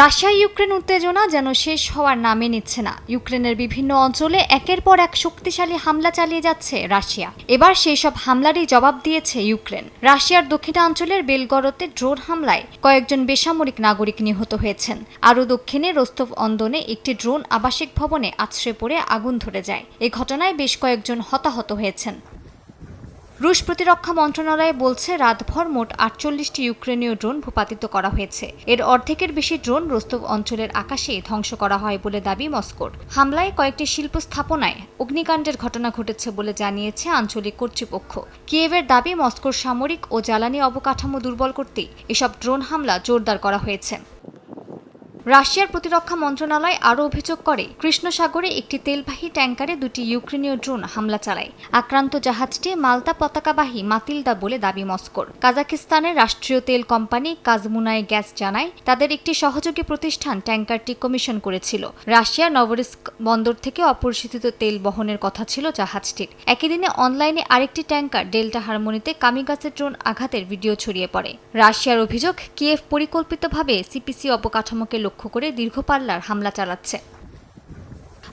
Russia Ukraine উত্তেজনা যেন শেষ হওয়ার নামই নিচ্ছে না। ইউক্রেনের বিভিন্ন অঞ্চলে একের পর এক শক্তিশালী হামলা চালিয়ে যাচ্ছে রাশিয়া। এবার সেই সব হামলারই জবাব দিয়েছে ইউক্রেন। রাশিয়ার দক্ষিণাঞ্চলের বেলগরদে ড্রোন হামলায় কয়েকজন বেসামরিক নাগরিক নিহত হয়েছেন। আরও দক্ষিণে রোস্তভ অন্দনে একটি ড্রোন আবাসিক ভবনে আছড়ে পড়ে আগুন ধরে যায়। এ ঘটনায় বেশ কয়েকজন হতাহত হয়েছেন। রুশ প্রতিরক্ষা মন্ত্রণালয় বলছে রাতভর মোট ৪৮টি ইউক্রেনীয় ড্রোন ভূপাতিত করা হয়েছে। এর অর্ধেকের বেশি ড্রোন রোস্তভ অঞ্চলের আকাশে ধ্বংস করা হয় বলে দাবি মস্কোর। হামলায় কয়েকটি শিল্প স্থাপনায় অগ্নিকাণ্ডের ঘটনা ঘটেছে বলে জানিয়েছে আঞ্চলিক কর্তৃপক্ষ। কিয়েভের দাবি মস্কোর সামরিক ও জ্বালানি অবকাঠামো দুর্বল করতেই এসব ড্রোন হামলা জোরদার করা হয়েছে। রাশিয়ার প্রতিরক্ষা মন্ত্রণালয় আরও অভিযোগ করে, কৃষ্ণ সাগরে একটি তেলবাহী ট্যাঙ্কারে দুটি ইউক্রেনীয় ড্রোন হামলা চালায়। আক্রান্ত জাহাজটি মাল্টা পতাকাবাহী মাতিলদা বলে দাবি মস্কোর। কাজাকিস্তানের রাষ্ট্রীয় তেল কোম্পানি কাজমুনাই গ্যাস জানায়, তাদের একটি সহযোগী প্রতিষ্ঠান ট্যাঙ্কারটি কমিশন করেছিল। রাশিয়ার নভরিস্ক বন্দর থেকে অপরিশোধিত তেল বহনের কথা ছিল জাহাজটির। একই দিনে অনলাইনে আরেকটি ট্যাঙ্কার ডেল্টা হারমোনিতে কামিগাসে ড্রোন আঘাতের ভিডিও ছড়িয়ে পড়ে। রাশিয়ার অভিযোগ, কিয়েভ পরিকল্পিতভাবে সিপিসি অবকাঠামোকে লক্ষ্য করে দীর্ঘ পাল্লার হামলা চালাচ্ছে।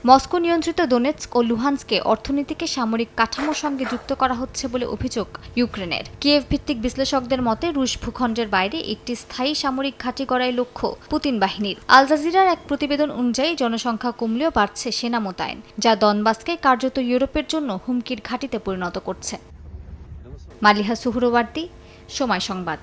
মস্কো নিয়ন্ত্রিত দোনেৎস্ক ও লুহান্সকে অর্থনীতিকে সামরিক কাঠামোর সঙ্গে যুক্ত করা হচ্ছে বলে অভিযোগ ইউক্রেনের। কিয়েভ ভিত্তিক বিশ্লেষকদের মতে, রুশ ভূখণ্ডের বাইরে একটি স্থায়ী সামরিক ঘাঁটি গড়াই লক্ষ্য পুতিন বাহিনীর। আল জাজিরার এক প্রতিবেদন অনুযায়ী জনসংখ্যা কমলেও বাড়ছে সেনা মোতায়েন, যা দনবাসকে কার্যত ইউরোপের জন্য হুমকির ঘাঁটিতে পরিণত করছে। মালিহা সুহরওয়ার্দী, সময় সংবাদ।